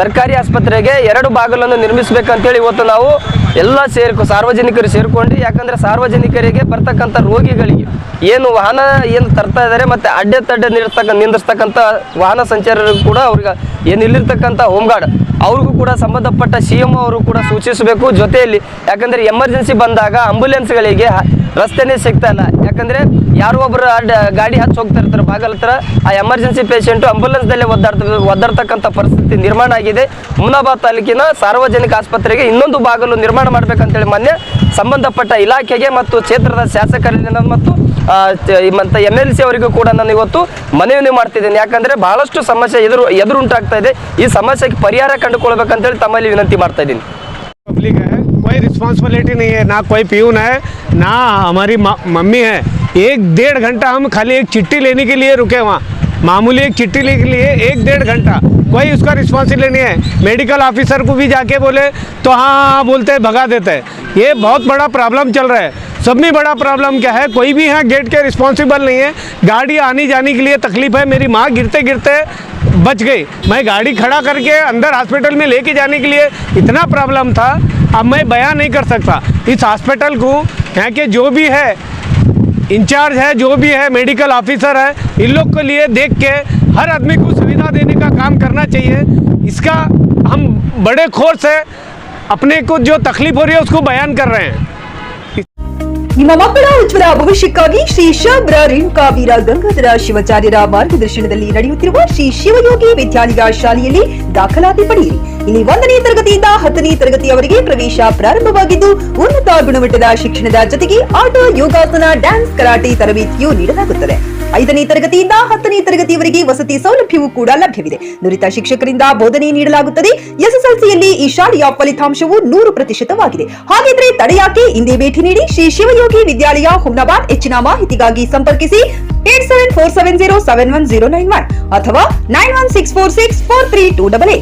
ಸರ್ಕಾರಿ ಆಸ್ಪತ್ರೆಗೆ 2 ಬಾಗಿಲನ್ನು ನಿರ್ಮಿಸಬೇಕಂತೇಳಿ ಇವತ್ತು ನಾವು ಎಲ್ಲ ಸಾರ್ವಜನಿಕರು ಸೇರಿಕೊಂಡು, ಯಾಕಂದರೆ ಸಾರ್ವಜನಿಕರಿಗೆ ಬರ್ತಕ್ಕಂಥ ರೋಗಿಗಳಿಗೆ ಏನು ವಾಹನ ಏನು ತರ್ತಾ ಇದ್ದಾರೆ ಮತ್ತು ಅಡ್ಡೆ ನಿಂದಿರ್ತಕ್ಕಂಥ ವಾಹನ ಸಂಚಾರರು ಕೂಡ ಅವ್ರಿಗೆ ಏನು ಇಲ್ಲಿರ್ತಕ್ಕಂಥ ಹೋಮ್ ಗಾರ್ಡ್ ಅವ್ರಿಗೂ ಕೂಡ ಸಂಬಂಧಪಟ್ಟ CM ಅವರು ಕೂಡ ಸೂಚಿಸಬೇಕು. ಜೊತೆಯಲ್ಲಿ ಯಾಕಂದರೆ ಎಮರ್ಜೆನ್ಸಿ ಬಂದಾಗ ಆಂಬುಲೆನ್ಸ್ಗಳಿಗೆ ರಸ್ತೆನೇ ಸಿಗ್ತಾ ಇಲ್ಲ. ಯಾಕಂದರೆ ಯಾರೋ ಒಬ್ಬರು ಗಾಡಿ ಹಚ್ಚಿ ಹೋಗ್ತಾ ಇರ್ತಾರೆ ಬಾಗಲ್ ಹತ್ರ, ಆ ಎಮರ್ಜೆನ್ಸಿ ಪೇಷಂಟು ಆಂಬುಲೆನ್ಸ್ದಲ್ಲೇ ಒದ್ದಾಡ್ತಕ್ಕಂಥ ಪರಿಸ್ಥಿತಿ ನಿರ್ಮಾಣ ಆಗಿದೆ. ಹುಮನಾಬಾದ್ ತಾಲೂಕಿನ ಸಾರ್ವಜನಿಕ ಆಸ್ಪತ್ರೆಗೆ ಇನ್ನೊಂದು ಬಾಗಿಲು ನಿರ್ಮಾಣ ಮಾಡಬೇಕಂತೇಳಿ ಮೊನ್ನೆ ಸಂಬಂಧಪಟ್ಟ ಇಲಾಖೆಗೆ ಮತ್ತು ಕ್ಷೇತ್ರದ ಶಾಸಕರಿಗೆ ಮತ್ತು MLC ಅವರಿಗೂ ಕೂಡ ನಾನು ಇವತ್ತು ಮನವಿ ಮಾಡ್ತಿದ್ದೇನೆ. ಯಾಕಂದರೆ ಬಹಳಷ್ಟು ಸಮಸ್ಯೆ ಎದುರುಂಟಾಗ್ತಾ ಇದೆ. ಈ ಸಮಸ್ಯೆಗೆ ಪರಿಹಾರ ಕಂಡುಕೊಳ್ಬೇಕಂತೇಳಿ ತಮ್ಮಲ್ಲಿ ವಿನಂತಿ ಮಾಡ್ತಾ ಇದ್ದೀನಿ. पब्लिक है, कोई रिस्पॉन्सिबिलिटी नहीं है, ना कोई प्यून है, ना हमारी मम्मी है। 1-1.5 घंटा हम खाली एक चिट्ठी लेने के लिए रुके वहाँ, मामूली एक चिट्ठी लेने के लिए 1-1.5 घंटा, कोई उसका रिस्पॉन्सिबिलिटी नहीं है। मेडिकल ऑफिसर को भी जाके बोले तो हाँ बोलते भगा देते हैं। ये बहुत बड़ा प्रॉब्लम चल रहा है। सब में बड़ा प्रॉब्लम क्या है, कोई भी यहाँ गेट के रिस्पॉन्सिबल नहीं है। गाड़ी आने जाने के लिए तकलीफ है। मेरी माँ गिरते गिरते बच गई, मैं गाड़ी खड़ा करके अंदर हॉस्पिटल में लेके जाने के लिए इतना प्रॉब्लम था, अब मैं बयान नहीं कर सकता। इस हॉस्पिटल को यहाँ के जो भी है इंचार्ज है, जो भी है मेडिकल ऑफिसर है, इन लोग के लिए देख के हर आदमी को सुविधा देने का काम करना चाहिए। इसका हम बड़े खोर से अपने को जो तकलीफ हो रही है उसको बयान कर रहे हैं। ನಿಮ್ಮ ಮಕ್ಕಳ ಉಜ್ವಲ ಭವಿಷ್ಯಕ್ಕಾಗಿ ಶ್ರೀ ಶಾಬ್ರ ರೇಣುಕಾ ವೀರ ಗಂಗಾಧರ ಶಿವಾಚಾರ್ಯರ ಮಾರ್ಗದರ್ಶನದಲ್ಲಿ ನಡೆಯುತ್ತಿರುವ ಶ್ರೀ ಶಿವಯೋಗಿ ವಿದ್ಯಾಲಯ ಶಾಲೆಯಲ್ಲಿ ದಾಖಲಾತಿ ಪಡೆಯಿರಿ. ಇಲ್ಲಿ 1ನೇ ತರಗತಿಯಿಂದ 10ನೇ ತರಗತಿಯವರೆಗೆ ಪ್ರವೇಶ ಪ್ರಾರಂಭವಾಗಿದ್ದು, ಉನ್ನತ ಗುಣಮಟ್ಟದ ಶಿಕ್ಷಣದ ಜೊತೆಗೆ ಆಟ, ಯೋಗಾಸನ, ಡ್ಯಾನ್ಸ್, ಕರಾಟೆ ತರಬೇತಿಯೂ ನೀಡಲಾಗುತ್ತದೆ. 5ನೇ ತರಗತಿಯಿಂದ 10ನೇ ತರಗತಿಯವರೆಗೆ ವಸತಿ ಸೌಲಭ್ಯವೂ ಕೂಡ ಲಭ್ಯವಿದೆ. ನುರಿತ ಶಿಕ್ಷಕರಿಂದ ಬೋಧನೆ ನೀಡಲಾಗುತ್ತದೆ. SSLCಯಲ್ಲಿ ಈ ಶಾಲೆಯ ಫಲಿತಾಂಶವು 100%ವಾಗಿದೆ. ಹಾಗಿದ್ರೆ ತಡೆಯಾಕೆ, ಇಂದೇ ಭೇಟಿ ನೀಡಿ ಶ್ರೀ ಶಿವಯೋಗಿ ವಿದ್ಯಾಲಯ ಹುಮನಾಬಾದ್. ಹೆಚ್ಚಿನ ಮಾಹಿತಿಗಾಗಿ ಸಂಪರ್ಕಿಸಿ 8747071091 ಅಥವಾ 9164643288.